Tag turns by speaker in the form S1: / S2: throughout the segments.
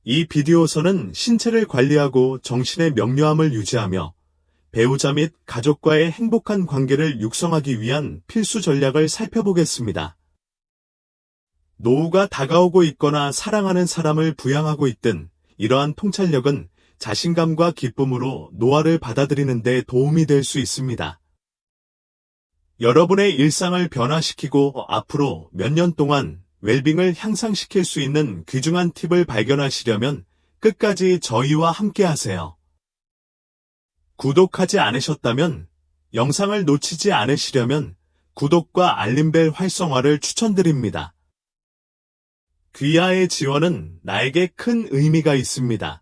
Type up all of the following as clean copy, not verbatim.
S1: 이 비디오서는 신체를 관리하고 정신의 명료함을 유지하며 배우자 및 가족과의 행복한 관계를 육성하기 위한 필수 전략을 살펴보겠습니다. 노후가 다가오고 있거나 사랑하는 사람을 부양하고 있든 이러한 통찰력은 자신감과 기쁨으로 노화를 받아들이는 데 도움이 될 수 있습니다. 여러분의 일상을 변화시키고 앞으로 몇 년 동안 웰빙을 향상시킬 수 있는 귀중한 팁을 발견하시려면 끝까지 저희와 함께 하세요. 구독하지 않으셨다면, 영상을 놓치지 않으시려면 구독과 알림벨 활성화를 추천드립니다. 귀하의 지원은 나에게 큰 의미가 있습니다.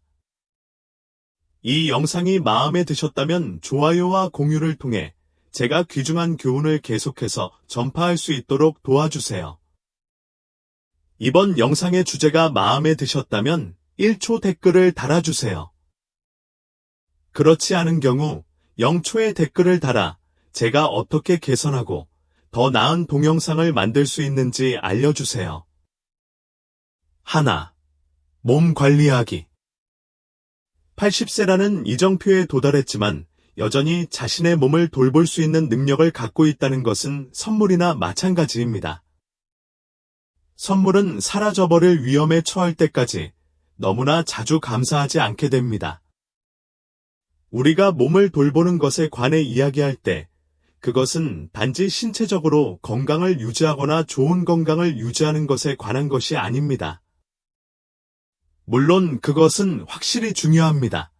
S1: 이 영상이 마음에 드셨다면 좋아요와 공유를 통해 제가 귀중한 교훈을 계속해서 전파할 수 있도록 도와주세요. 이번 영상의 주제가 마음에 드셨다면 1초 댓글을 달아주세요. 그렇지 않은 경우 0초의 댓글을 달아 제가 어떻게 개선하고 더 나은 동영상을 만들 수 있는지 알려주세요. 하나. 몸 관리하기. 80세라는 이정표에 도달했지만 여전히 자신의 몸을 돌볼 수 있는 능력을 갖고 있다는 것은 선물이나 마찬가지입니다. 선물은 사라져버릴 위험에 처할 때까지 너무나 자주 감사하지 않게 됩니다. 우리가 몸을 돌보는 것에 관해 이야기할 때 그것은 단지 신체적으로 건강을 유지하거나 좋은 건강을 유지하는 것에 관한 것이 아닙니다. 물론 그것은 확실히 중요합니다.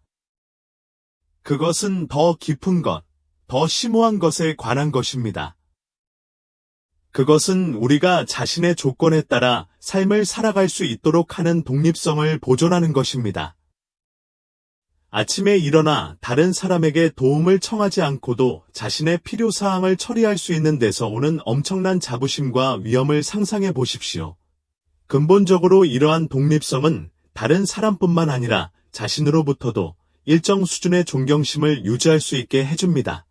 S1: 그것은 더 깊은 것, 더 심오한 것에 관한 것입니다. 그것은 우리가 자신의 조건에 따라 삶을 살아갈 수 있도록 하는 독립성을 보존하는 것입니다. 아침에 일어나 다른 사람에게 도움을 청하지 않고도 자신의 필요사항을 처리할 수 있는 데서 오는 엄청난 자부심과 위엄을 상상해 보십시오. 근본적으로 이러한 독립성은 다른 사람뿐만 아니라 자신으로부터도 일정 수준의 존경심을 유지할 수 있게 해줍니다.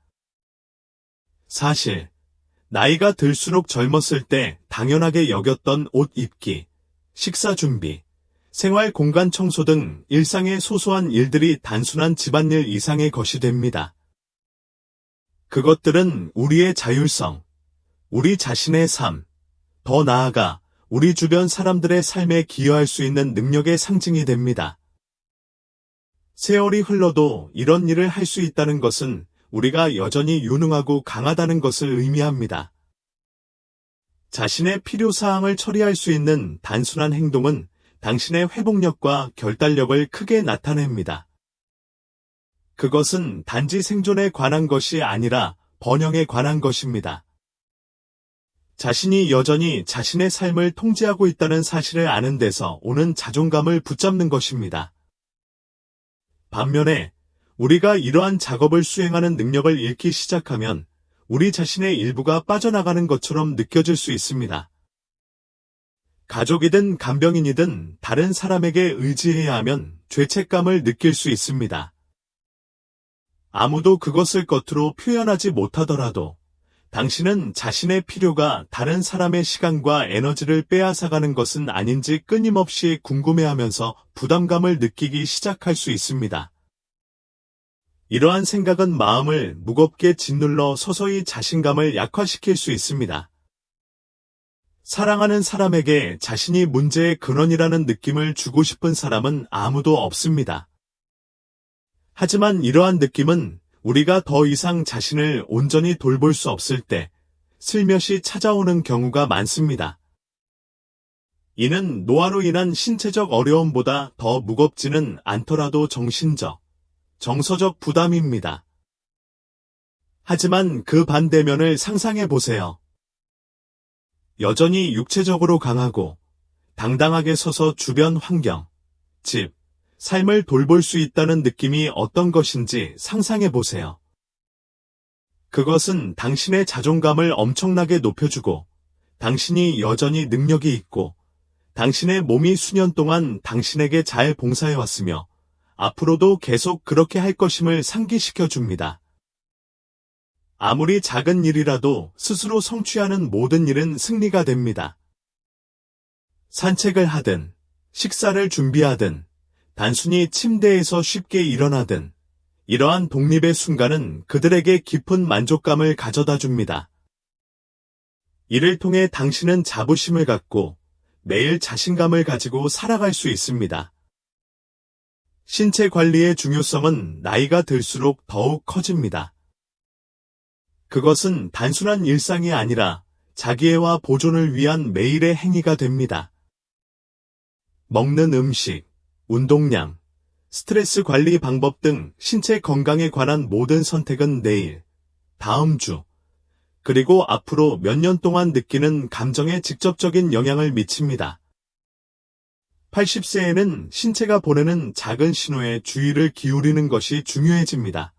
S1: 사실, 나이가 들수록 젊었을 때 당연하게 여겼던 옷 입기, 식사 준비, 생활 공간 청소 등 일상의 소소한 일들이 단순한 집안일 이상의 것이 됩니다. 그것들은 우리의 자율성, 우리 자신의 삶, 더 나아가 우리 주변 사람들의 삶에 기여할 수 있는 능력의 상징이 됩니다. 세월이 흘러도 이런 일을 할 수 있다는 것은 우리가 여전히 유능하고 강하다는 것을 의미합니다. 자신의 필요사항을 처리할 수 있는 단순한 행동은 당신의 회복력과 결단력을 크게 나타냅니다. 그것은 단지 생존에 관한 것이 아니라 번영에 관한 것입니다. 자신이 여전히 자신의 삶을 통제하고 있다는 사실을 아는 데서 오는 자존감을 붙잡는 것입니다. 반면에 우리가 이러한 작업을 수행하는 능력을 잃기 시작하면 우리 자신의 일부가 빠져나가는 것처럼 느껴질 수 있습니다. 가족이든 간병인이든 다른 사람에게 의지해야 하면 죄책감을 느낄 수 있습니다. 아무도 그것을 겉으로 표현하지 못하더라도 당신은 자신의 필요가 다른 사람의 시간과 에너지를 빼앗아가는 것은 아닌지 끊임없이 궁금해하면서 부담감을 느끼기 시작할 수 있습니다. 이러한 생각은 마음을 무겁게 짓눌러 서서히 자신감을 약화시킬 수 있습니다. 사랑하는 사람에게 자신이 문제의 근원이라는 느낌을 주고 싶은 사람은 아무도 없습니다. 하지만 이러한 느낌은 우리가 더 이상 자신을 온전히 돌볼 수 없을 때 슬며시 찾아오는 경우가 많습니다. 이는 노화로 인한 신체적 어려움보다 더 무겁지는 않더라도 정신적, 정서적 부담입니다. 하지만 그 반대면을 상상해 보세요. 여전히 육체적으로 강하고 당당하게 서서 주변 환경, 집, 삶을 돌볼 수 있다는 느낌이 어떤 것인지 상상해 보세요. 그것은 당신의 자존감을 엄청나게 높여주고 당신이 여전히 능력이 있고 당신의 몸이 수년 동안 당신에게 잘 봉사해왔으며 앞으로도 계속 그렇게 할 것임을 상기시켜 줍니다. 아무리 작은 일이라도 스스로 성취하는 모든 일은 승리가 됩니다. 산책을 하든, 식사를 준비하든, 단순히 침대에서 쉽게 일어나든 이러한 독립의 순간은 그들에게 깊은 만족감을 가져다 줍니다. 이를 통해 당신은 자부심을 갖고 매일 자신감을 가지고 살아갈 수 있습니다. 신체 관리의 중요성은 나이가 들수록 더욱 커집니다. 그것은 단순한 일상이 아니라 자기애와 보존을 위한 매일의 행위가 됩니다. 먹는 음식, 운동량, 스트레스 관리 방법 등 신체 건강에 관한 모든 선택은 내일, 다음 주, 그리고 앞으로 몇 년 동안 느끼는 감정에 직접적인 영향을 미칩니다. 80세에는 신체가 보내는 작은 신호에 주의를 기울이는 것이 중요해집니다.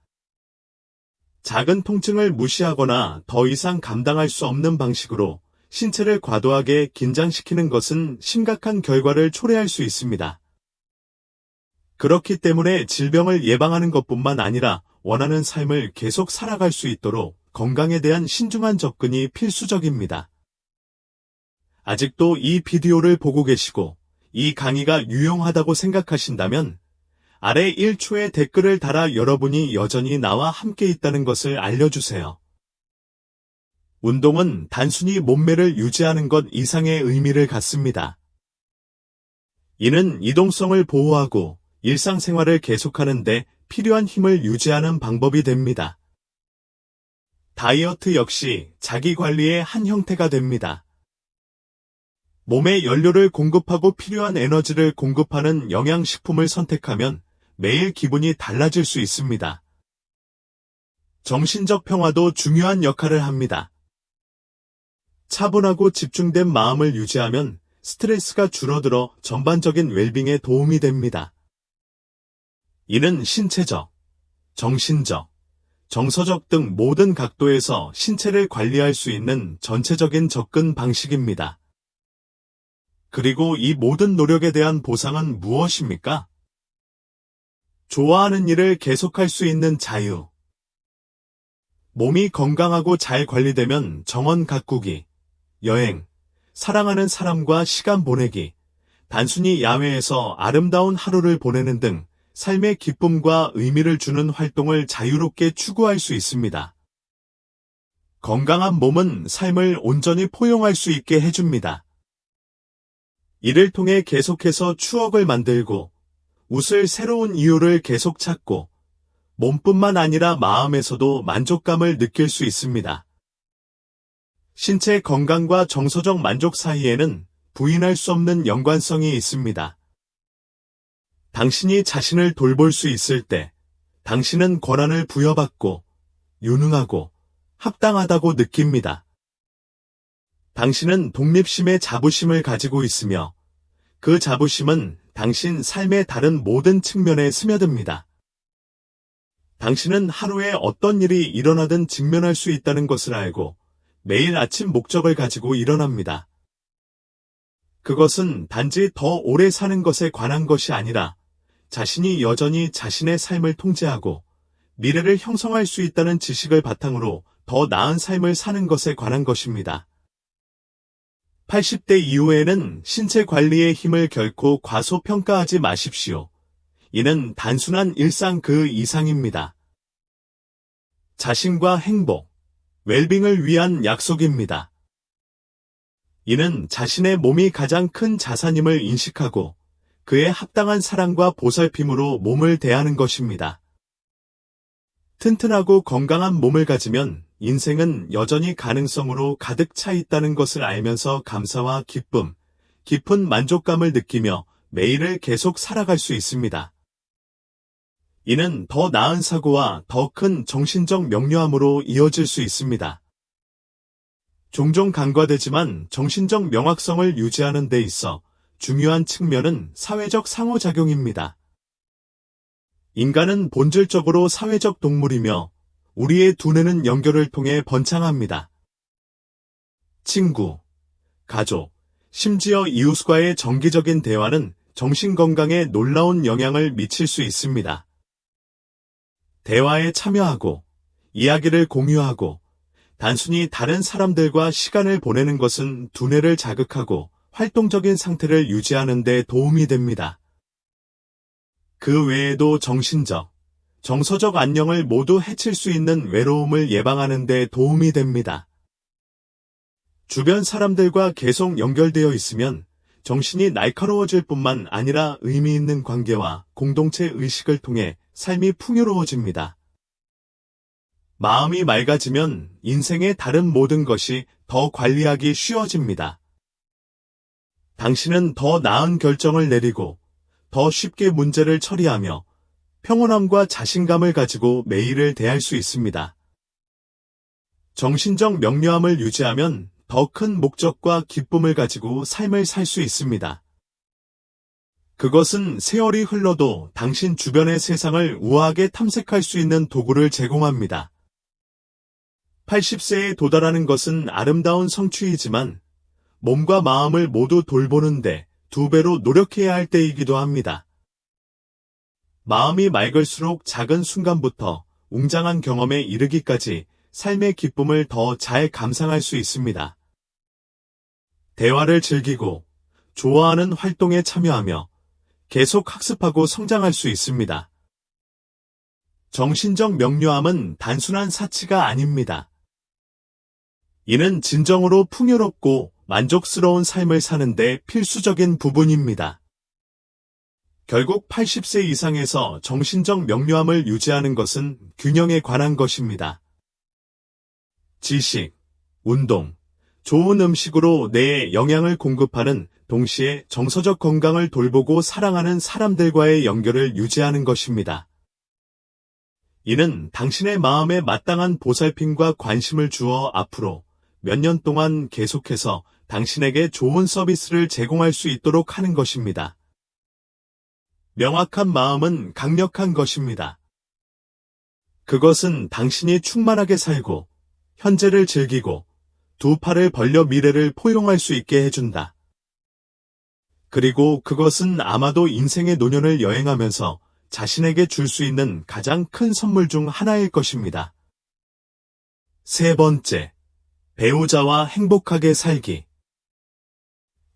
S1: 작은 통증을 무시하거나 더 이상 감당할 수 없는 방식으로 신체를 과도하게 긴장시키는 것은 심각한 결과를 초래할 수 있습니다. 그렇기 때문에 질병을 예방하는 것뿐만 아니라 원하는 삶을 계속 살아갈 수 있도록 건강에 대한 신중한 접근이 필수적입니다. 아직도 이 비디오를 보고 계시고 이 강의가 유용하다고 생각하신다면 아래 1초의 댓글을 달아 여러분이 여전히 나와 함께 있다는 것을 알려주세요. 운동은 단순히 몸매를 유지하는 것 이상의 의미를 갖습니다. 이는 이동성을 보호하고 일상생활을 계속하는 데 필요한 힘을 유지하는 방법이 됩니다. 다이어트 역시 자기관리의 한 형태가 됩니다. 몸에 연료를 공급하고 필요한 에너지를 공급하는 영양식품을 선택하면 매일 기분이 달라질 수 있습니다. 정신적 평화도 중요한 역할을 합니다. 차분하고 집중된 마음을 유지하면 스트레스가 줄어들어 전반적인 웰빙에 도움이 됩니다. 이는 신체적, 정신적, 정서적 등 모든 각도에서 신체를 관리할 수 있는 전체적인 접근 방식입니다. 그리고 이 모든 노력에 대한 보상은 무엇입니까? 좋아하는 일을 계속할 수 있는 자유. 몸이 건강하고 잘 관리되면 정원 가꾸기, 여행, 사랑하는 사람과 시간 보내기, 단순히 야외에서 아름다운 하루를 보내는 등 삶의 기쁨과 의미를 주는 활동을 자유롭게 추구할 수 있습니다. 건강한 몸은 삶을 온전히 포용할 수 있게 해줍니다. 이를 통해 계속해서 추억을 만들고 웃을 새로운 이유를 계속 찾고 몸뿐만 아니라 마음에서도 만족감을 느낄 수 있습니다. 신체 건강과 정서적 만족 사이에는 부인할 수 없는 연관성이 있습니다. 당신이 자신을 돌볼 수 있을 때 당신은 권한을 부여받고 유능하고 합당하다고 느낍니다. 당신은 독립심의 자부심을 가지고 있으며 그 자부심은 당신 삶의 다른 모든 측면에 스며듭니다. 당신은 하루에 어떤 일이 일어나든 직면할 수 있다는 것을 알고 매일 아침 목적을 가지고 일어납니다. 그것은 단지 더 오래 사는 것에 관한 것이 아니라 자신이 여전히 자신의 삶을 통제하고 미래를 형성할 수 있다는 지식을 바탕으로 더 나은 삶을 사는 것에 관한 것입니다. 80대 이후에는 신체 관리의 힘을 결코 과소평가하지 마십시오. 이는 단순한 일상 그 이상입니다. 자신과 행복, 웰빙을 위한 약속입니다. 이는 자신의 몸이 가장 큰 자산임을 인식하고 그에 합당한 사랑과 보살핌으로 몸을 대하는 것입니다. 튼튼하고 건강한 몸을 가지면 인생은 여전히 가능성으로 가득 차 있다는 것을 알면서 감사와 기쁨, 깊은 만족감을 느끼며 매일을 계속 살아갈 수 있습니다. 이는 더 나은 사고와 더 큰 정신적 명료함으로 이어질 수 있습니다. 종종 간과되지만 정신적 명확성을 유지하는 데 있어 중요한 측면은 사회적 상호작용입니다. 인간은 본질적으로 사회적 동물이며 우리의 두뇌는 연결을 통해 번창합니다. 친구, 가족, 심지어 이웃과의 정기적인 대화는 정신건강에 놀라운 영향을 미칠 수 있습니다. 대화에 참여하고 이야기를 공유하고 단순히 다른 사람들과 시간을 보내는 것은 두뇌를 자극하고 활동적인 상태를 유지하는 데 도움이 됩니다. 그 외에도 정신적, 정서적 안녕을 모두 해칠 수 있는 외로움을 예방하는 데 도움이 됩니다. 주변 사람들과 계속 연결되어 있으면 정신이 날카로워질 뿐만 아니라 의미 있는 관계와 공동체 의식을 통해 삶이 풍요로워집니다. 마음이 맑아지면 인생의 다른 모든 것이 더 관리하기 쉬워집니다. 당신은 더 나은 결정을 내리고 더 쉽게 문제를 처리하며 평온함과 자신감을 가지고 매일을 대할 수 있습니다. 정신적 명료함을 유지하면 더 큰 목적과 기쁨을 가지고 삶을 살 수 있습니다. 그것은 세월이 흘러도 당신 주변의 세상을 우아하게 탐색할 수 있는 도구를 제공합니다. 80세에 도달하는 것은 아름다운 성취이지만 몸과 마음을 모두 돌보는데 2배로 노력해야 할 때이기도 합니다. 마음이 맑을수록 작은 순간부터 웅장한 경험에 이르기까지 삶의 기쁨을 더 잘 감상할 수 있습니다. 대화를 즐기고 좋아하는 활동에 참여하며 계속 학습하고 성장할 수 있습니다. 정신적 명료함은 단순한 사치가 아닙니다. 이는 진정으로 풍요롭고 만족스러운 삶을 사는데 필수적인 부분입니다. 결국 80세 이상에서 정신적 명료함을 유지하는 것은 균형에 관한 것입니다. 지식, 운동, 좋은 음식으로 뇌에 영양을 공급하는 동시에 정서적 건강을 돌보고 사랑하는 사람들과의 연결을 유지하는 것입니다. 이는 당신의 마음에 마땅한 보살핌과 관심을 주어 앞으로 몇 년 동안 계속해서 당신에게 좋은 서비스를 제공할 수 있도록 하는 것입니다. 명확한 마음은 강력한 것입니다. 그것은 당신이 충만하게 살고 현재를 즐기고 2 팔을 벌려 미래를 포용할 수 있게 해준다. 그리고 그것은 아마도 인생의 노년을 여행하면서 자신에게 줄 수 있는 가장 큰 선물 중 하나일 것입니다. 3번째, 배우자와 행복하게 살기.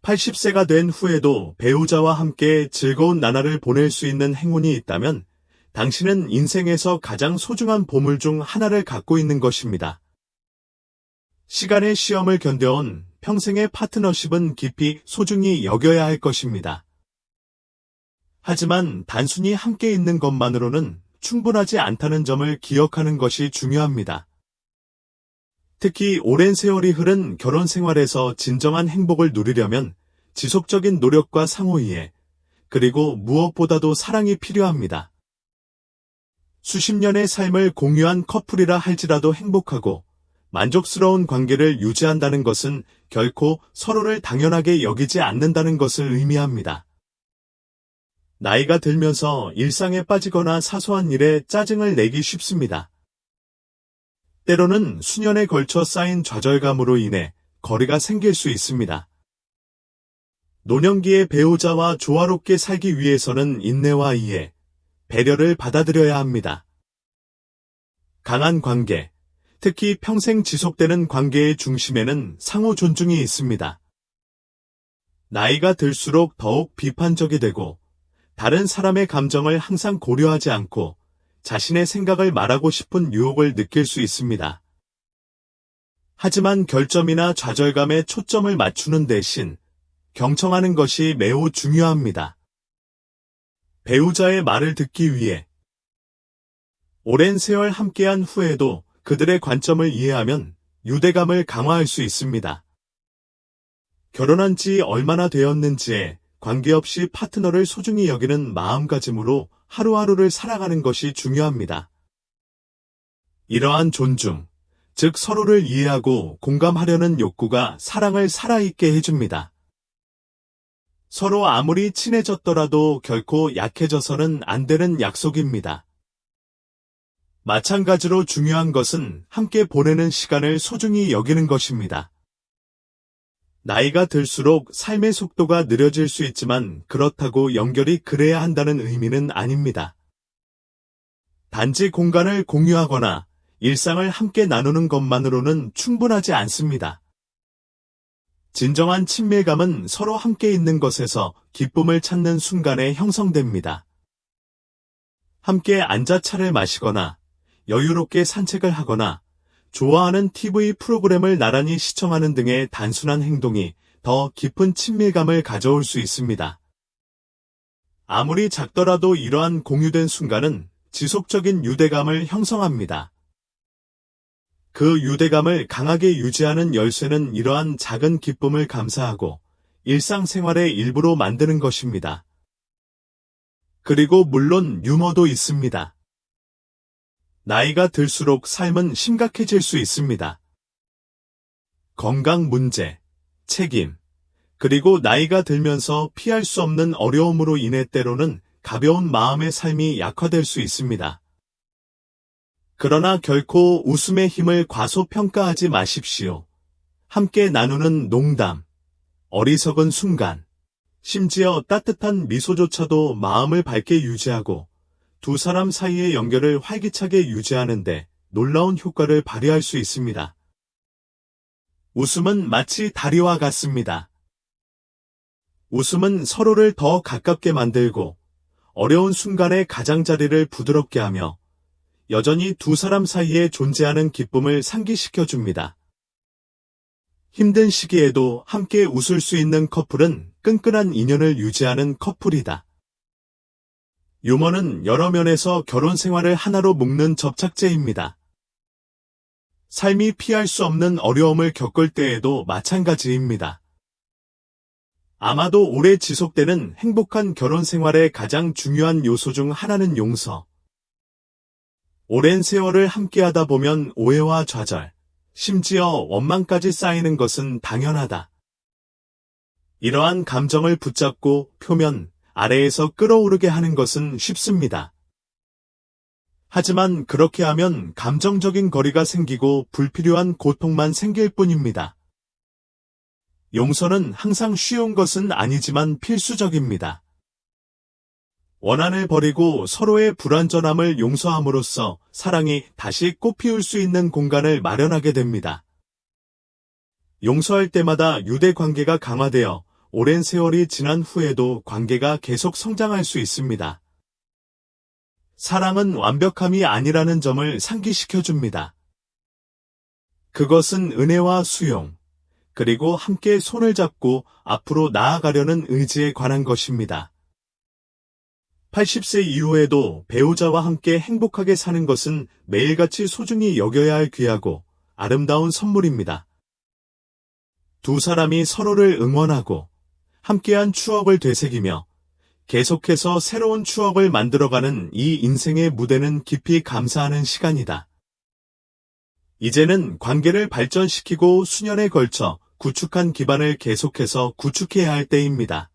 S1: 80세가 된 후에도 배우자와 함께 즐거운 나날을 보낼 수 있는 행운이 있다면 당신은 인생에서 가장 소중한 보물 중 하나를 갖고 있는 것입니다. 시간의 시험을 견뎌온 평생의 파트너십은 깊이 소중히 여겨야 할 것입니다. 하지만 단순히 함께 있는 것만으로는 충분하지 않다는 점을 기억하는 것이 중요합니다. 특히 오랜 세월이 흐른 결혼 생활에서 진정한 행복을 누리려면 지속적인 노력과 상호이해, 그리고 무엇보다도 사랑이 필요합니다. 수십 년의 삶을 공유한 커플이라 할지라도 행복하고 만족스러운 관계를 유지한다는 것은 결코 서로를 당연하게 여기지 않는다는 것을 의미합니다. 나이가 들면서 일상에 빠지거나 사소한 일에 짜증을 내기 쉽습니다. 때로는 수년에 걸쳐 쌓인 좌절감으로 인해 거리가 생길 수 있습니다. 노년기의 배우자와 조화롭게 살기 위해서는 인내와 이해, 배려를 받아들여야 합니다. 강한 관계, 특히 평생 지속되는 관계의 중심에는 상호 존중이 있습니다. 나이가 들수록 더욱 비판적이 되고 다른 사람의 감정을 항상 고려하지 않고 자신의 생각을 말하고 싶은 유혹을 느낄 수 있습니다. 하지만 결점이나 좌절감에 초점을 맞추는 대신 경청하는 것이 매우 중요합니다. 배우자의 말을 듣기 위해 오랜 세월 함께한 후에도 그들의 관점을 이해하면 유대감을 강화할 수 있습니다. 결혼한 지 얼마나 되었는지에 관계없이 파트너를 소중히 여기는 마음가짐으로 하루하루를 살아가는 것이 중요합니다. 이러한 존중, 즉 서로를 이해하고 공감하려는 욕구가 사랑을 살아있게 해줍니다. 서로 아무리 친해졌더라도 결코 약해져서는 안 되는 약속입니다. 마찬가지로 중요한 것은 함께 보내는 시간을 소중히 여기는 것입니다. 나이가 들수록 삶의 속도가 느려질 수 있지만 그렇다고 연결이 그래야 한다는 의미는 아닙니다. 단지 공간을 공유하거나 일상을 함께 나누는 것만으로는 충분하지 않습니다. 진정한 친밀감은 서로 함께 있는 것에서 기쁨을 찾는 순간에 형성됩니다. 함께 앉아 차를 마시거나 여유롭게 산책을 하거나 좋아하는 TV 프로그램을 나란히 시청하는 등의 단순한 행동이 더 깊은 친밀감을 가져올 수 있습니다. 아무리 작더라도 이러한 공유된 순간은 지속적인 유대감을 형성합니다. 그 유대감을 강하게 유지하는 열쇠는 이러한 작은 기쁨을 감사하고 일상생활의 일부로 만드는 것입니다. 그리고 물론 유머도 있습니다. 나이가 들수록 삶은 심각해질 수 있습니다. 건강 문제, 책임, 그리고 나이가 들면서 피할 수 없는 어려움으로 인해 때로는 가벼운 마음의 삶이 약화될 수 있습니다. 그러나 결코 웃음의 힘을 과소평가하지 마십시오. 함께 나누는 농담, 어리석은 순간, 심지어 따뜻한 미소조차도 마음을 밝게 유지하고 두 사람 사이의 연결을 활기차게 유지하는데 놀라운 효과를 발휘할 수 있습니다. 웃음은 마치 다리와 같습니다. 웃음은 서로를 더 가깝게 만들고 어려운 순간의 가장자리를 부드럽게 하며 여전히 두 사람 사이에 존재하는 기쁨을 상기시켜줍니다. 힘든 시기에도 함께 웃을 수 있는 커플은 끈끈한 인연을 유지하는 커플이다. 유머는 여러 면에서 결혼 생활을 하나로 묶는 접착제입니다. 삶이 피할 수 없는 어려움을 겪을 때에도 마찬가지입니다. 아마도 오래 지속되는 행복한 결혼 생활의 가장 중요한 요소 중 하나는 용서. 오랜 세월을 함께하다 보면 오해와 좌절, 심지어 원망까지 쌓이는 것은 당연하다. 이러한 감정을 붙잡고 표면 아래에서 끌어오르게 하는 것은 쉽습니다. 하지만 그렇게 하면 감정적인 거리가 생기고 불필요한 고통만 생길 뿐입니다. 용서는 항상 쉬운 것은 아니지만 필수적입니다. 원한을 버리고 서로의 불완전함을 용서함으로써 사랑이 다시 꽃피울 수 있는 공간을 마련하게 됩니다. 용서할 때마다 유대 관계가 강화되어 오랜 세월이 지난 후에도 관계가 계속 성장할 수 있습니다. 사랑은 완벽함이 아니라는 점을 상기시켜줍니다. 그것은 은혜와 수용, 그리고 함께 손을 잡고 앞으로 나아가려는 의지에 관한 것입니다. 80세 이후에도 배우자와 함께 행복하게 사는 것은 매일같이 소중히 여겨야 할 귀하고 아름다운 선물입니다. 두 사람이 서로를 응원하고 함께한 추억을 되새기며 계속해서 새로운 추억을 만들어가는 이 인생의 무대는 깊이 감사하는 시간이다. 이제는 관계를 발전시키고 수년에 걸쳐 구축한 기반을 계속해서 구축해야 할 때입니다.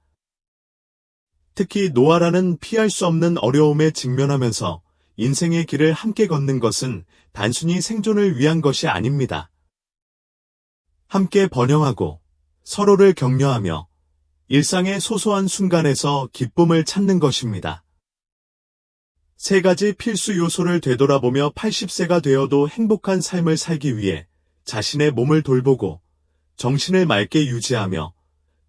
S1: 특히 노화라는 피할 수 없는 어려움에 직면하면서 인생의 길을 함께 걷는 것은 단순히 생존을 위한 것이 아닙니다. 함께 번영하고 서로를 격려하며 일상의 소소한 순간에서 기쁨을 찾는 것입니다. 세 가지 필수 요소를 되돌아보며 80세가 되어도 행복한 삶을 살기 위해 자신의 몸을 돌보고 정신을 맑게 유지하며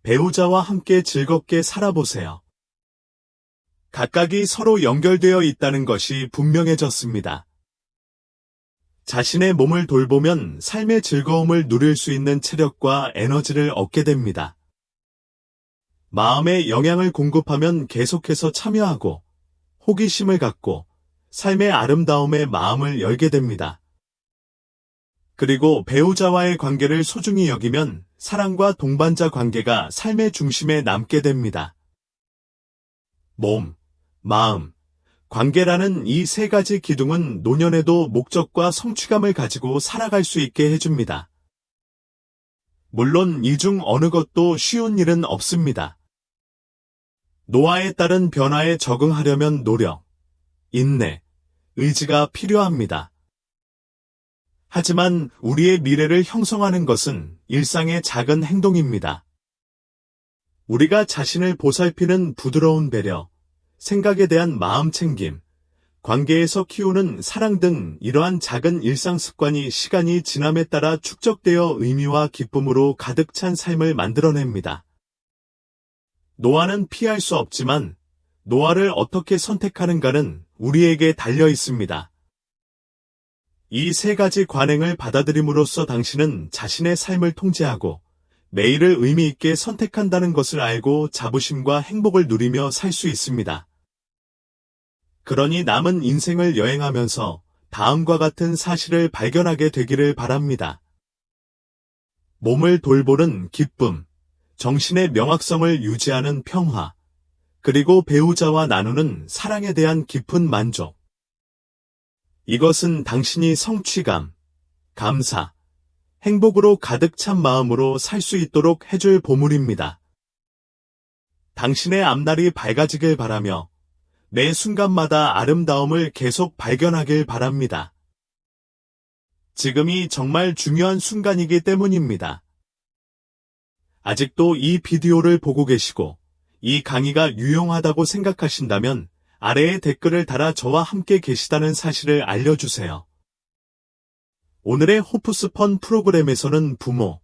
S1: 배우자와 함께 즐겁게 살아보세요. 각각이 서로 연결되어 있다는 것이 분명해졌습니다. 자신의 몸을 돌보면 삶의 즐거움을 누릴 수 있는 체력과 에너지를 얻게 됩니다. 마음에 영향을 공급하면 계속해서 참여하고 호기심을 갖고 삶의 아름다움에 마음을 열게 됩니다. 그리고 배우자와의 관계를 소중히 여기면 사랑과 동반자 관계가 삶의 중심에 남게 됩니다. 몸, 마음, 관계라는 이 세 가지 기둥은 노년에도 목적과 성취감을 가지고 살아갈 수 있게 해줍니다. 물론 이 중 어느 것도 쉬운 일은 없습니다. 노화에 따른 변화에 적응하려면 노력, 인내, 의지가 필요합니다. 하지만 우리의 미래를 형성하는 것은 일상의 작은 행동입니다. 우리가 자신을 보살피는 부드러운 배려, 생각에 대한 마음 챙김, 관계에서 키우는 사랑 등 이러한 작은 일상 습관이 시간이 지남에 따라 축적되어 의미와 기쁨으로 가득 찬 삶을 만들어냅니다. 노화는 피할 수 없지만 노아를 어떻게 선택하는가는 우리에게 달려 있습니다. 이 세 가지 관행을 받아들임으로써 당신은 자신의 삶을 통제하고 매일을 의미 있게 선택한다는 것을 알고 자부심과 행복을 누리며 살 수 있습니다. 그러니 남은 인생을 여행하면서 다음과 같은 사실을 발견하게 되기를 바랍니다. 몸을 돌보는 기쁨, 정신의 명확성을 유지하는 평화, 그리고 배우자와 나누는 사랑에 대한 깊은 만족. 이것은 당신이 성취감, 감사, 행복으로 가득 찬 마음으로 살 수 있도록 해줄 보물입니다. 당신의 앞날이 밝아지길 바라며 매 순간마다 아름다움을 계속 발견하길 바랍니다. 지금이 정말 중요한 순간이기 때문입니다. 아직도 이 비디오를 보고 계시고 이 강의가 유용하다고 생각하신다면 아래에 댓글을 달아 저와 함께 계시다는 사실을 알려주세요. 오늘의 호프스펀 프로그램에서는 부모,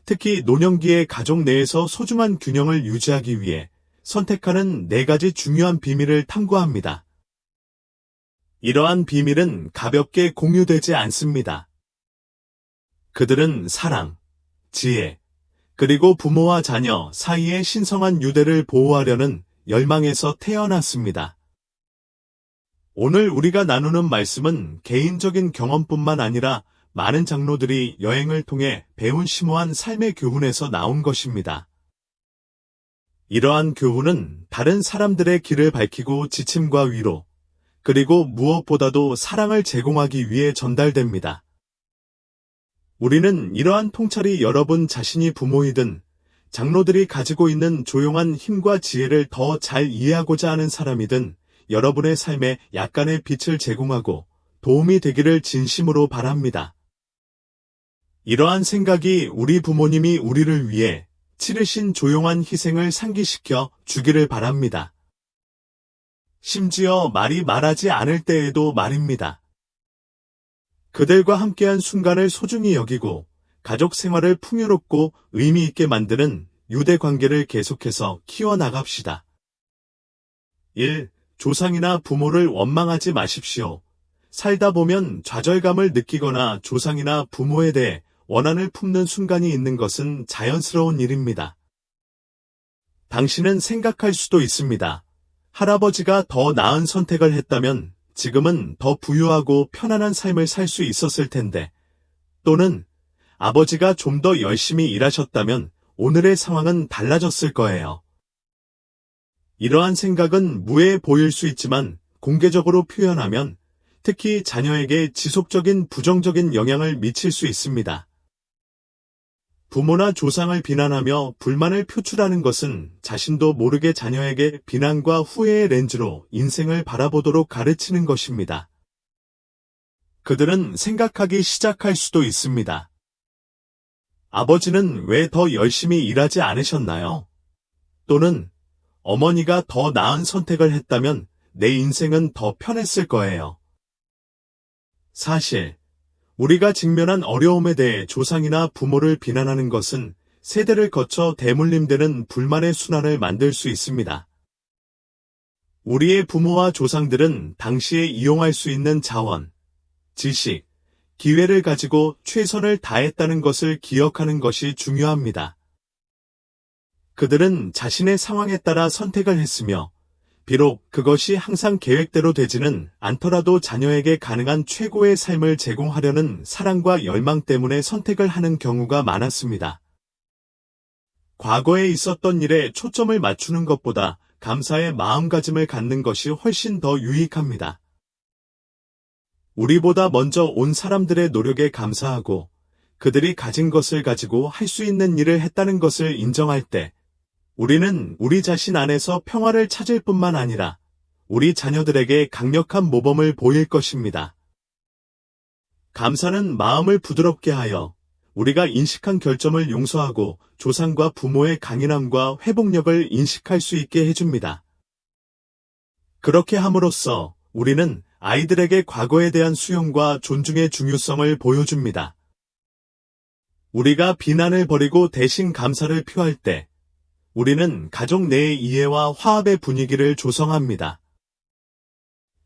S1: 특히 노년기의 가족 내에서 소중한 균형을 유지하기 위해 선택하는 4가지 중요한 비밀을 탐구합니다. 이러한 비밀은 가볍게 공유되지 않습니다. 그들은 사랑, 지혜, 그리고 부모와 자녀 사이의 신성한 유대를 보호하려는 열망에서 태어났습니다. 오늘 우리가 나누는 말씀은 개인적인 경험뿐만 아니라 많은 장로들이 여행을 통해 배운 심오한 삶의 교훈에서 나온 것입니다. 이러한 교훈은 다른 사람들의 길을 밝히고 지침과 위로, 그리고 무엇보다도 사랑을 제공하기 위해 전달됩니다. 우리는 이러한 통찰이 여러분 자신이 부모이든 장로들이 가지고 있는 조용한 힘과 지혜를 더 잘 이해하고자 하는 사람이든 여러분의 삶에 약간의 빛을 제공하고 도움이 되기를 진심으로 바랍니다. 이러한 생각이 우리 부모님이 우리를 위해 치르신 조용한 희생을 상기시켜 주기를 바랍니다. 심지어 말이 말하지 않을 때에도 말입니다. 그들과 함께한 순간을 소중히 여기고 가족 생활을 풍요롭고 의미 있게 만드는 유대 관계를 계속해서 키워나갑시다. 1. 조상이나 부모를 원망하지 마십시오. 살다 보면 좌절감을 느끼거나 조상이나 부모에 대해 원한을 품는 순간이 있는 것은 자연스러운 일입니다. 당신은 생각할 수도 있습니다. 할아버지가 더 나은 선택을 했다면 지금은 더 부유하고 편안한 삶을 살 수 있었을 텐데, 또는 아버지가 좀 더 열심히 일하셨다면 오늘의 상황은 달라졌을 거예요. 이러한 생각은 무해해 보일 수 있지만 공개적으로 표현하면 특히 자녀에게 지속적인 부정적인 영향을 미칠 수 있습니다. 부모나 조상을 비난하며 불만을 표출하는 것은 자신도 모르게 자녀에게 비난과 후회의 렌즈로 인생을 바라보도록 가르치는 것입니다. 그들은 생각하기 시작할 수도 있습니다. 아버지는 왜 더 열심히 일하지 않으셨나요? 또는 어머니가 더 나은 선택을 했다면 내 인생은 더 편했을 거예요. 사실 우리가 직면한 어려움에 대해 조상이나 부모를 비난하는 것은 세대를 거쳐 대물림되는 불만의 순환을 만들 수 있습니다. 우리의 부모와 조상들은 당시에 이용할 수 있는 자원, 지식, 기회를 가지고 최선을 다했다는 것을 기억하는 것이 중요합니다. 그들은 자신의 상황에 따라 선택을 했으며 비록 그것이 항상 계획대로 되지는 않더라도 자녀에게 가능한 최고의 삶을 제공하려는 사랑과 열망 때문에 선택을 하는 경우가 많았습니다. 과거에 있었던 일에 초점을 맞추는 것보다 감사의 마음가짐을 갖는 것이 훨씬 더 유익합니다. 우리보다 먼저 온 사람들의 노력에 감사하고 그들이 가진 것을 가지고 할 수 있는 일을 했다는 것을 인정할 때 우리는 우리 자신 안에서 평화를 찾을 뿐만 아니라 우리 자녀들에게 강력한 모범을 보일 것입니다. 감사는 마음을 부드럽게 하여 우리가 인식한 결점을 용서하고 조상과 부모의 강인함과 회복력을 인식할 수 있게 해줍니다. 그렇게 함으로써 우리는 아이들에게 과거에 대한 수용과 존중의 중요성을 보여줍니다. 우리가 비난을 버리고 대신 감사를 표할 때 우리는 가족 내의 이해와 화합의 분위기를 조성합니다.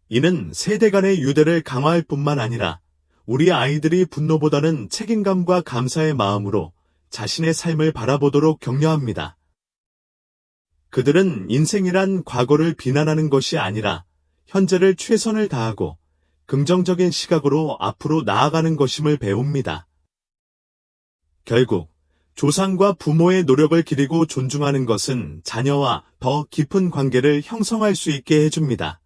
S1: 이는 세대 간의 유대를 강화할 뿐만 아니라 우리 아이들이 분노보다는 책임감과 감사의 마음으로 자신의 삶을 바라보도록 격려합니다. 그들은 인생이란 과거를 비난하는 것이 아니라 현재를 최선을 다하고 긍정적인 시각으로 앞으로 나아가는 것임을 배웁니다. 결국 조상과 부모의 노력을 기리고 존중하는 것은 자녀와 더 깊은 관계를 형성할 수 있게 해줍니다.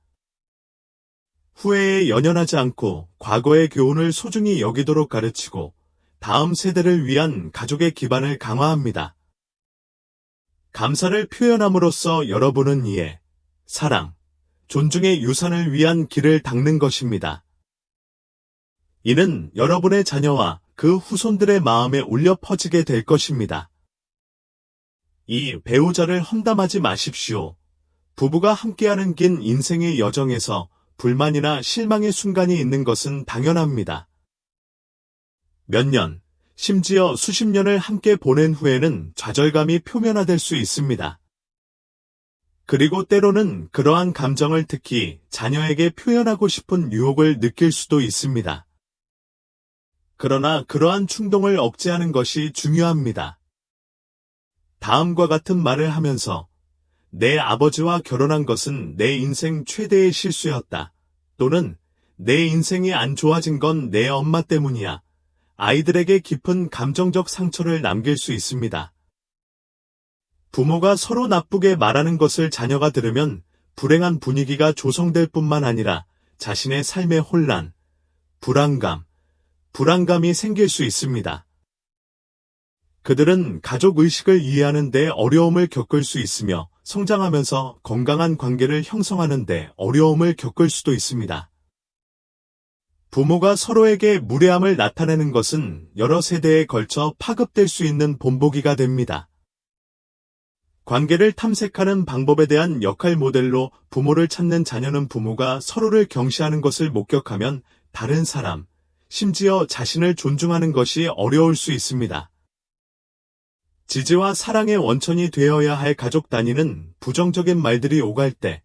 S1: 후회에 연연하지 않고 과거의 교훈을 소중히 여기도록 가르치고 다음 세대를 위한 가족의 기반을 강화합니다. 감사를 표현함으로써 여러분은 이해, 사랑, 존중의 유산을 위한 길을 닦는 것입니다. 이는 여러분의 자녀와 그 후손들의 마음에 울려 퍼지게 될 것입니다. 이 배우자를 험담하지 마십시오. 부부가 함께하는 긴 인생의 여정에서 불만이나 실망의 순간이 있는 것은 당연합니다. 몇 년, 심지어 수십 년을 함께 보낸 후에는 좌절감이 표면화될 수 있습니다. 그리고 때로는 그러한 감정을 특히 자녀에게 표현하고 싶은 유혹을 느낄 수도 있습니다. 그러나 그러한 충동을 억제하는 것이 중요합니다. 다음과 같은 말을 하면서 내 아버지와 결혼한 것은 내 인생 최대의 실수였다. 또는 내 인생이 안 좋아진 건 내 엄마 때문이야. 아이들에게 깊은 감정적 상처를 남길 수 있습니다. 부모가 서로 나쁘게 말하는 것을 자녀가 들으면 불행한 분위기가 조성될 뿐만 아니라 자신의 삶의 혼란, 불안감이 생길 수 있습니다. 그들은 가족 의식을 이해하는 데 어려움을 겪을 수 있으며 성장하면서 건강한 관계를 형성하는 데 어려움을 겪을 수도 있습니다. 부모가 서로에게 무례함을 나타내는 것은 여러 세대에 걸쳐 파급될 수 있는 본보기가 됩니다. 관계를 탐색하는 방법에 대한 역할 모델로 부모를 찾는 자녀는 부모가 서로를 경시하는 것을 목격하면 다른 사람, 심지어 자신을 존중하는 것이 어려울 수 있습니다. 지지와 사랑의 원천이 되어야 할 가족 단위는 부정적인 말들이 오갈 때,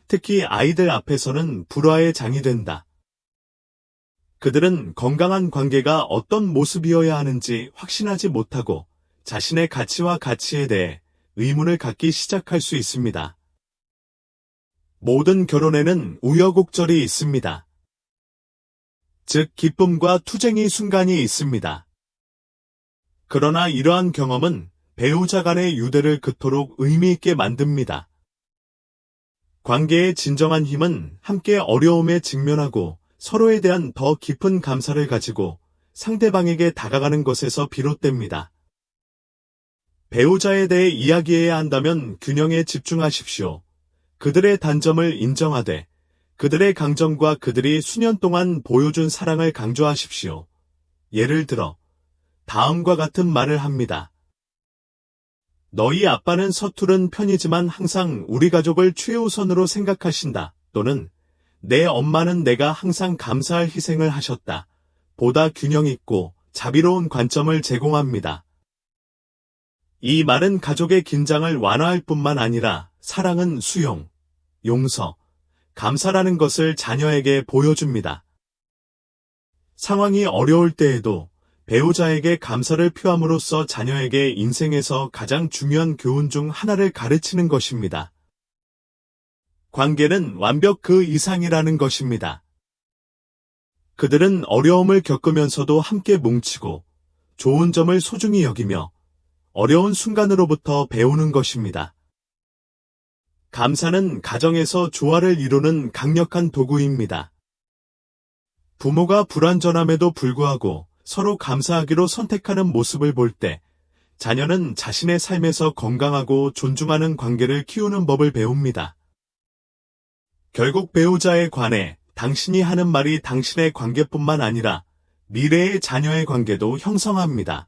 S1: 특히 아이들 앞에서는 불화의 장이 된다. 그들은 건강한 관계가 어떤 모습이어야 하는지 확신하지 못하고 자신의 가치와 가치에 대해 의문을 갖기 시작할 수 있습니다. 모든 결혼에는 우여곡절이 있습니다. 즉, 기쁨과 투쟁의 순간이 있습니다. 그러나 이러한 경험은 배우자 간의 유대를 그토록 의미 있게 만듭니다. 관계의 진정한 힘은 함께 어려움에 직면하고 서로에 대한 더 깊은 감사를 가지고 상대방에게 다가가는 것에서 비롯됩니다. 배우자에 대해 이야기해야 한다면 균형에 집중하십시오. 그들의 단점을 인정하되 그들의 강점과 그들이 수년 동안 보여준 사랑을 강조하십시오. 예를 들어 다음과 같은 말을 합니다. 너희 아빠는 서투른 편이지만 항상 우리 가족을 최우선으로 생각하신다. 또는 내 엄마는 내가 항상 감사할 희생을 하셨다. 보다 균형 있고 자비로운 관점을 제공합니다. 이 말은 가족의 긴장을 완화할 뿐만 아니라 사랑은 수용, 용서, 감사라는 것을 자녀에게 보여줍니다. 상황이 어려울 때에도 배우자에게 감사를 표함으로써 자녀에게 인생에서 가장 중요한 교훈 중 하나를 가르치는 것입니다. 관계는 완벽 그 이상이라는 것입니다. 그들은 어려움을 겪으면서도 함께 뭉치고 좋은 점을 소중히 여기며 어려운 순간으로부터 배우는 것입니다. 감사는 가정에서 조화를 이루는 강력한 도구입니다. 부모가 불완전함에도 불구하고 서로 감사하기로 선택하는 모습을 볼 때 자녀는 자신의 삶에서 건강하고 존중하는 관계를 키우는 법을 배웁니다. 결국 배우자에 관해 당신이 하는 말이 당신의 관계뿐만 아니라 미래의 자녀의 관계도 형성합니다.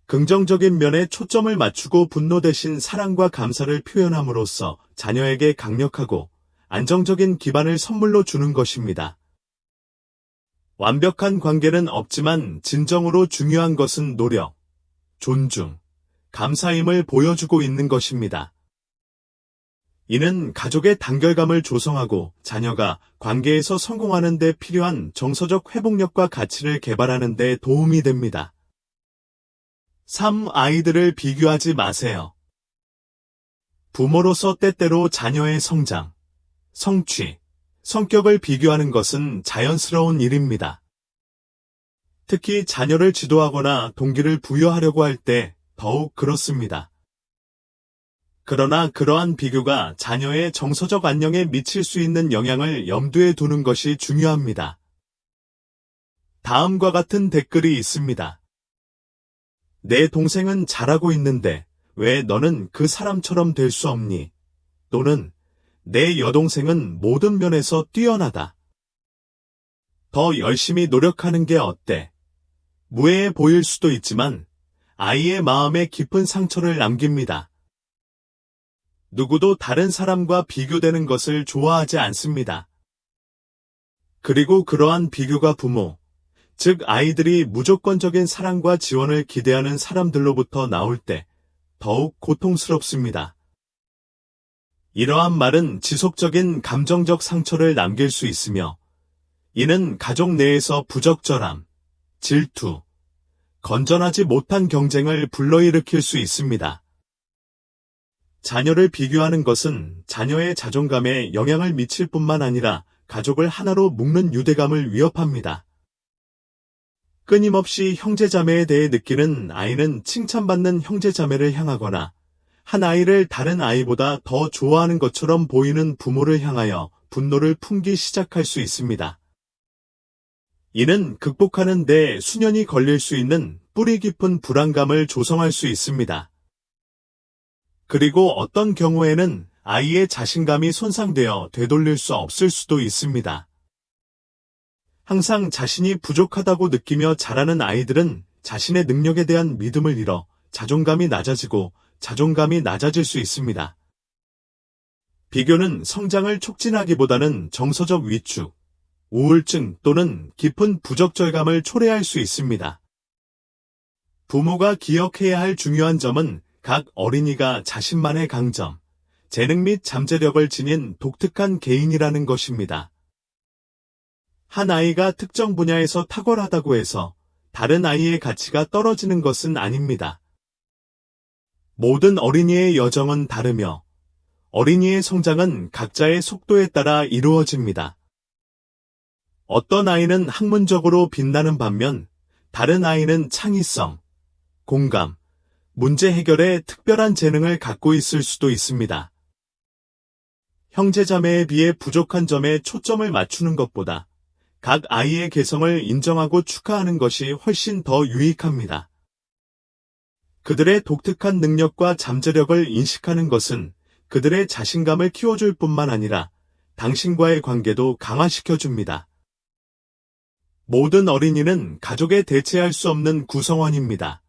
S1: 긍정적인 면에 초점을 맞추고 분노 대신 사랑과 감사를 표현함으로써 자녀에게 강력하고 안정적인 기반을 선물로 주는 것입니다. 완벽한 관계는 없지만 진정으로 중요한 것은 노력, 존중, 감사임을 보여주고 있는 것입니다. 이는 가족의 단결감을 조성하고 자녀가 관계에서 성공하는 데 필요한 정서적 회복력과 가치를 개발하는 데 도움이 됩니다. 3. 아이들을 비교하지 마세요. 부모로서 때때로 자녀의 성장, 성취, 성격을 비교하는 것은 자연스러운 일입니다. 특히 자녀를 지도하거나 동기를 부여하려고 할 때 더욱 그렇습니다. 그러나 그러한 비교가 자녀의 정서적 안녕에 미칠 수 있는 영향을 염두에 두는 것이 중요합니다. 다음과 같은 댓글이 있습니다. 내 동생은 잘하고 있는데 왜 너는 그 사람처럼 될 수 없니? 또는 내 여동생은 모든 면에서 뛰어나다. 더 열심히 노력하는 게 어때? 무해해 보일 수도 있지만 아이의 마음에 깊은 상처를 남깁니다. 누구도 다른 사람과 비교되는 것을 좋아하지 않습니다. 그리고 그러한 비교가 부모, 즉 아이들이 무조건적인 사랑과 지원을 기대하는 사람들로부터 나올 때 더욱 고통스럽습니다. 이러한 말은 지속적인 감정적 상처를 남길 수 있으며 이는 가족 내에서 부적절함, 질투, 건전하지 못한 경쟁을 불러일으킬 수 있습니다. 자녀를 비교하는 것은 자녀의 자존감에 영향을 미칠 뿐만 아니라 가족을 하나로 묶는 유대감을 위협합니다. 끊임없이 형제자매에 대해 느끼는 아이는 칭찬받는 형제자매를 향하거나 한 아이를 다른 아이보다 더 좋아하는 것처럼 보이는 부모를 향하여 분노를 품기 시작할 수 있습니다. 이는 극복하는 데 수년이 걸릴 수 있는 뿌리 깊은 불안감을 조성할 수 있습니다. 그리고 어떤 경우에는 아이의 자신감이 손상되어 되돌릴 수 없을 수도 있습니다. 항상 자신이 부족하다고 느끼며 자라는 아이들은 자신의 능력에 대한 믿음을 잃어 자존감이 낮아지고 자존감이 낮아질 수 있습니다. 비교는 성장을 촉진하기보다는 정서적 위축, 우울증 또는 깊은 부적절감을 초래할 수 있습니다. 부모가 기억해야 할 중요한 점은 각 어린이가 자신만의 강점, 재능 및 잠재력을 지닌 독특한 개인이라는 것입니다. 한 아이가 특정 분야에서 탁월하다고 해서 다른 아이의 가치가 떨어지는 것은 아닙니다. 모든 어린이의 여정은 다르며 어린이의 성장은 각자의 속도에 따라 이루어집니다. 어떤 아이는 학문적으로 빛나는 반면 다른 아이는 창의성, 공감, 문제 해결에 특별한 재능을 갖고 있을 수도 있습니다. 형제자매에 비해 부족한 점에 초점을 맞추는 것보다 각 아이의 개성을 인정하고 축하하는 것이 훨씬 더 유익합니다. 그들의 독특한 능력과 잠재력을 인식하는 것은 그들의 자신감을 키워줄 뿐만 아니라 당신과의 관계도 강화시켜줍니다. 모든 어린이는 가족에 대체할 수 없는 구성원입니다.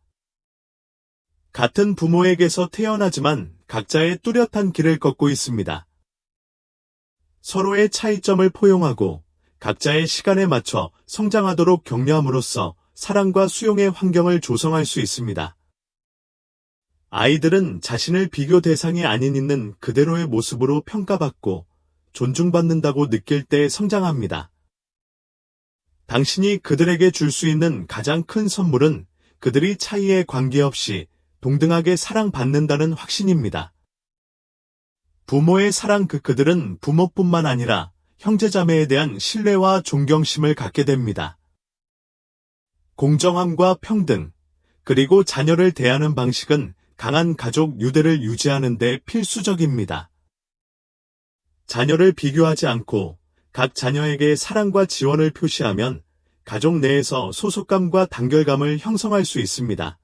S1: 같은 부모에게서 태어나지만 각자의 뚜렷한 길을 걷고 있습니다. 서로의 차이점을 포용하고 각자의 시간에 맞춰 성장하도록 격려함으로써 사랑과 수용의 환경을 조성할 수 있습니다. 아이들은 자신을 비교 대상이 아닌 있는 그대로의 모습으로 평가받고 존중받는다고 느낄 때 성장합니다. 당신이 그들에게 줄 수 있는 가장 큰 선물은 그들이 차이에 관계없이 동등하게 사랑받는다는 확신입니다. 부모의 사랑 그들은 부모뿐만 아니라 형제자매에 대한 신뢰와 존경심을 갖게 됩니다. 공정함과 평등, 그리고 자녀를 대하는 방식은 강한 가족 유대를 유지하는 데 필수적입니다. 자녀를 비교하지 않고 각 자녀에게 사랑과 지원을 표시하면 가족 내에서 소속감과 단결감을 형성할 수 있습니다.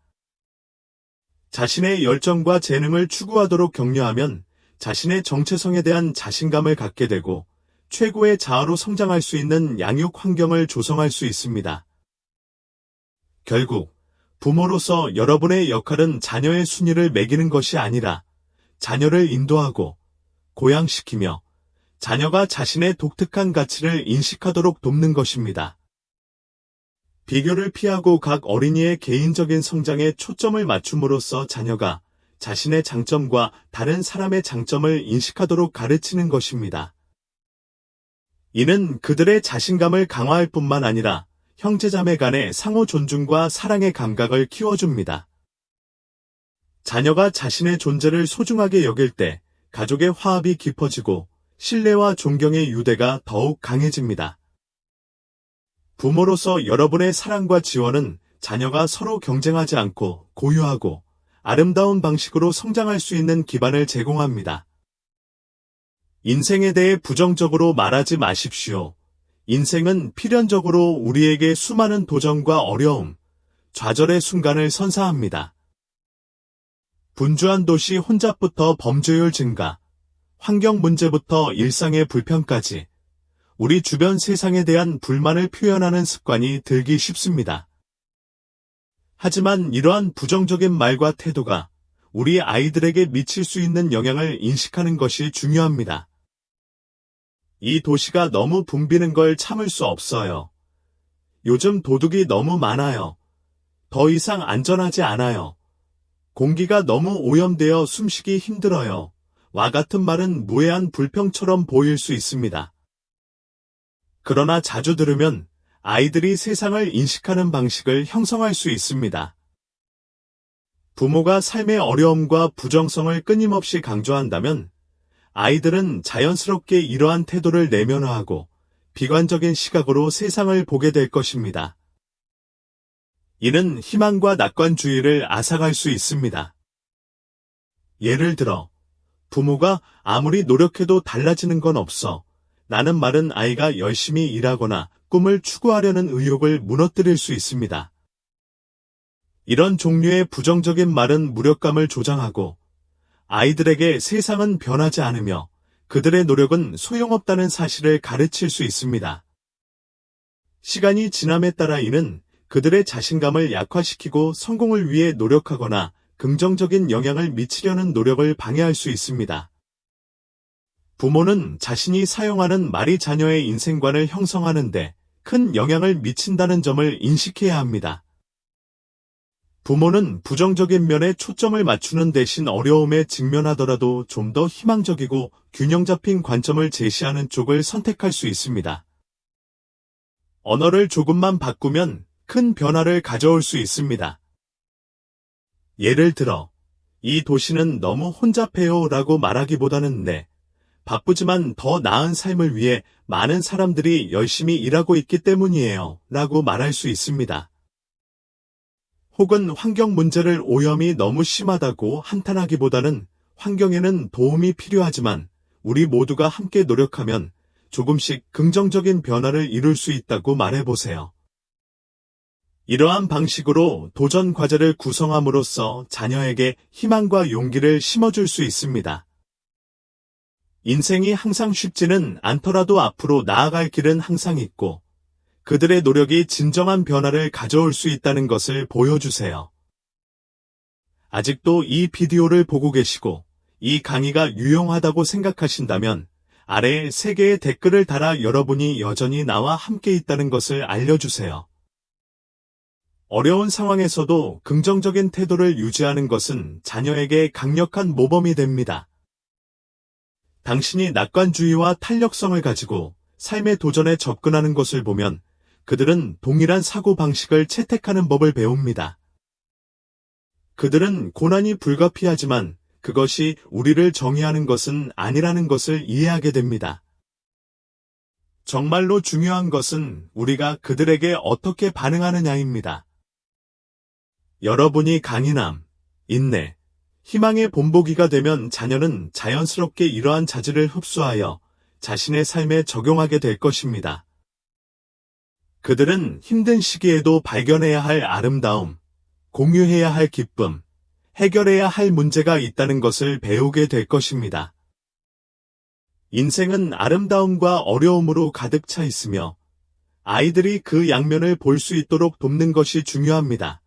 S1: 자신의 열정과 재능을 추구하도록 격려하면 자신의 정체성에 대한 자신감을 갖게 되고 최고의 자아로 성장할 수 있는 양육 환경을 조성할 수 있습니다. 결국 부모로서 여러분의 역할은 자녀의 순위를 매기는 것이 아니라 자녀를 인도하고 고양시키며 자녀가 자신의 독특한 가치를 인식하도록 돕는 것입니다. 비교를 피하고 각 어린이의 개인적인 성장에 초점을 맞춤으로써 자녀가 자신의 장점과 다른 사람의 장점을 인식하도록 가르치는 것입니다. 이는 그들의 자신감을 강화할 뿐만 아니라 형제자매 간의 상호 존중과 사랑의 감각을 키워줍니다. 자녀가 자신의 존재를 소중하게 여길 때 가족의 화합이 깊어지고 신뢰와 존경의 유대가 더욱 강해집니다. 부모로서 여러분의 사랑과 지원은 자녀가 서로 경쟁하지 않고 고유하고 아름다운 방식으로 성장할 수 있는 기반을 제공합니다. 인생에 대해 부정적으로 말하지 마십시오. 인생은 필연적으로 우리에게 수많은 도전과 어려움, 좌절의 순간을 선사합니다. 분주한 도시 혼잡부터 범죄율 증가, 환경 문제부터 일상의 불편까지 우리 주변 세상에 대한 불만을 표현하는 습관이 들기 쉽습니다. 하지만 이러한 부정적인 말과 태도가 우리 아이들에게 미칠 수 있는 영향을 인식하는 것이 중요합니다. 이 도시가 너무 붐비는 걸 참을 수 없어요. 요즘 도둑이 너무 많아요. 더 이상 안전하지 않아요. 공기가 너무 오염되어 숨쉬기 힘들어요. 와 같은 말은 무해한 불평처럼 보일 수 있습니다. 그러나 자주 들으면 아이들이 세상을 인식하는 방식을 형성할 수 있습니다. 부모가 삶의 어려움과 부정성을 끊임없이 강조한다면 아이들은 자연스럽게 이러한 태도를 내면화하고 비관적인 시각으로 세상을 보게 될 것입니다. 이는 희망과 낙관주의를 앗아갈 수 있습니다. 예를 들어, 부모가 아무리 노력해도 달라지는 건 없어. 라는 말은 아이가 열심히 일하거나 꿈을 추구하려는 의욕을 무너뜨릴 수 있습니다. 이런 종류의 부정적인 말은 무력감을 조장하고 아이들에게 세상은 변하지 않으며 그들의 노력은 소용없다는 사실을 가르칠 수 있습니다. 시간이 지남에 따라 이는 그들의 자신감을 약화시키고 성공을 위해 노력하거나 긍정적인 영향을 미치려는 노력을 방해할 수 있습니다. 부모는 자신이 사용하는 말이 자녀의 인생관을 형성하는데 큰 영향을 미친다는 점을 인식해야 합니다. 부모는 부정적인 면에 초점을 맞추는 대신 어려움에 직면하더라도 좀 더 희망적이고 균형 잡힌 관점을 제시하는 쪽을 선택할 수 있습니다. 언어를 조금만 바꾸면 큰 변화를 가져올 수 있습니다. 예를 들어, 이 도시는 너무 혼잡해요 라고 말하기보다는 네, 바쁘지만 더 나은 삶을 위해 많은 사람들이 열심히 일하고 있기 때문이에요 라고 말할 수 있습니다. 혹은 환경 문제를 오염이 너무 심하다고 한탄하기보다는 환경에는 도움이 필요하지만 우리 모두가 함께 노력하면 조금씩 긍정적인 변화를 이룰 수 있다고 말해보세요. 이러한 방식으로 도전 과제를 구성함으로써 자녀에게 희망과 용기를 심어줄 수 있습니다. 인생이 항상 쉽지는 않더라도 앞으로 나아갈 길은 항상 있고 그들의 노력이 진정한 변화를 가져올 수 있다는 것을 보여주세요. 아직도 이 비디오를 보고 계시고 이 강의가 유용하다고 생각하신다면 아래에 3개의 댓글을 달아 여러분이 여전히 나와 함께 있다는 것을 알려주세요. 어려운 상황에서도 긍정적인 태도를 유지하는 것은 자녀에게 강력한 모범이 됩니다. 당신이 낙관주의와 탄력성을 가지고 삶의 도전에 접근하는 것을 보면 그들은 동일한 사고방식을 채택하는 법을 배웁니다. 그들은 고난이 불가피하지만 그것이 우리를 정의하는 것은 아니라는 것을 이해하게 됩니다. 정말로 중요한 것은 우리가 그들에게 어떻게 반응하느냐입니다. 여러분이 강인함, 인내, 희망의 본보기가 되면 자녀는 자연스럽게 이러한 자질을 흡수하여 자신의 삶에 적용하게 될 것입니다. 그들은 힘든 시기에도 발견해야 할 아름다움, 공유해야 할 기쁨, 해결해야 할 문제가 있다는 것을 배우게 될 것입니다. 인생은 아름다움과 어려움으로 가득 차 있으며 아이들이 그 양면을 볼 수 있도록 돕는 것이 중요합니다.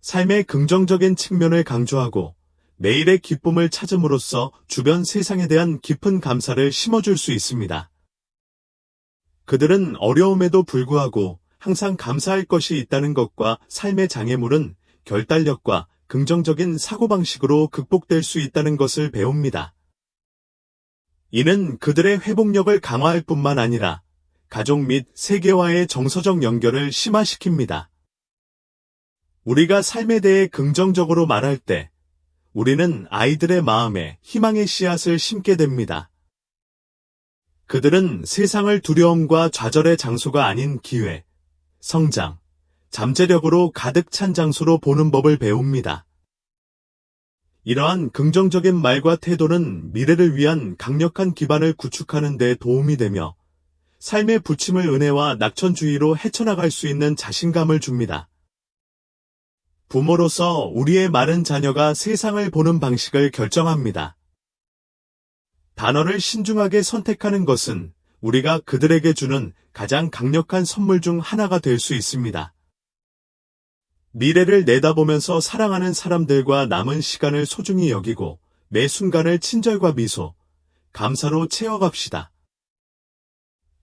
S1: 삶의 긍정적인 측면을 강조하고 매일의 기쁨을 찾음으로써 주변 세상에 대한 깊은 감사를 심어줄 수 있습니다. 그들은 어려움에도 불구하고 항상 감사할 것이 있다는 것과 삶의 장애물은 결단력과 긍정적인 사고방식으로 극복될 수 있다는 것을 배웁니다. 이는 그들의 회복력을 강화할 뿐만 아니라 가족 및 세계와의 정서적 연결을 심화시킵니다. 우리가 삶에 대해 긍정적으로 말할 때 우리는 아이들의 마음에 희망의 씨앗을 심게 됩니다. 그들은 세상을 두려움과 좌절의 장소가 아닌 기회, 성장, 잠재력으로 가득 찬 장소로 보는 법을 배웁니다. 이러한 긍정적인 말과 태도는 미래를 위한 강력한 기반을 구축하는 데 도움이 되며 삶의 부침을 은혜와 낙천주의로 헤쳐나갈 수 있는 자신감을 줍니다. 부모로서 우리의 많은 자녀가 세상을 보는 방식을 결정합니다. 단어를 신중하게 선택하는 것은 우리가 그들에게 주는 가장 강력한 선물 중 하나가 될 수 있습니다. 미래를 내다보면서 사랑하는 사람들과 남은 시간을 소중히 여기고 매 순간을 친절과 미소, 감사로 채워갑시다.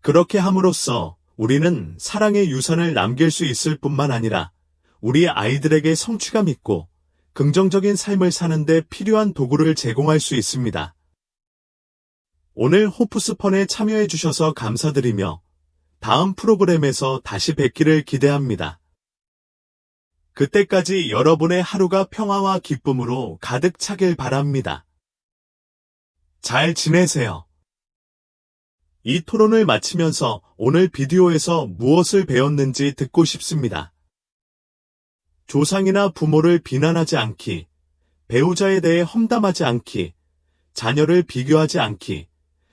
S1: 그렇게 함으로써 우리는 사랑의 유산을 남길 수 있을 뿐만 아니라 우리 아이들에게 성취감 있고 긍정적인 삶을 사는 데 필요한 도구를 제공할 수 있습니다. 오늘 호프스펀에 참여해 주셔서 감사드리며 다음 프로그램에서 다시 뵙기를 기대합니다. 그때까지 여러분의 하루가 평화와 기쁨으로 가득 차길 바랍니다. 잘 지내세요. 이 토론을 마치면서 오늘 비디오에서 무엇을 배웠는지 듣고 싶습니다. 조상이나 부모를 비난하지 않기, 배우자에 대해 험담하지 않기, 자녀를 비교하지 않기,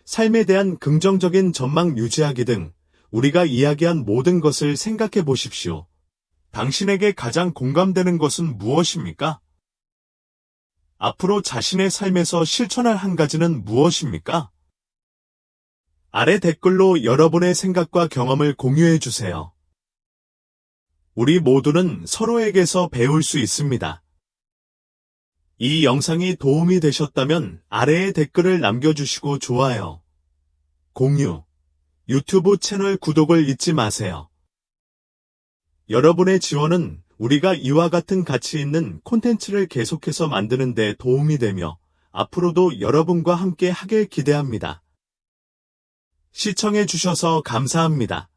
S1: 삶에 대한 긍정적인 전망 유지하기 등 우리가 이야기한 모든 것을 생각해 보십시오. 당신에게 가장 공감되는 것은 무엇입니까? 앞으로 자신의 삶에서 실천할 한 가지는 무엇입니까? 아래 댓글로 여러분의 생각과 경험을 공유해 주세요. 우리 모두는 서로에게서 배울 수 있습니다. 이 영상이 도움이 되셨다면 아래에 댓글을 남겨주시고 좋아요, 공유, 유튜브 채널 구독을 잊지 마세요. 여러분의 지원은 우리가 이와 같은 가치 있는 콘텐츠를 계속해서 만드는 데 도움이 되며 앞으로도 여러분과 함께 하길 기대합니다. 시청해 주셔서 감사합니다.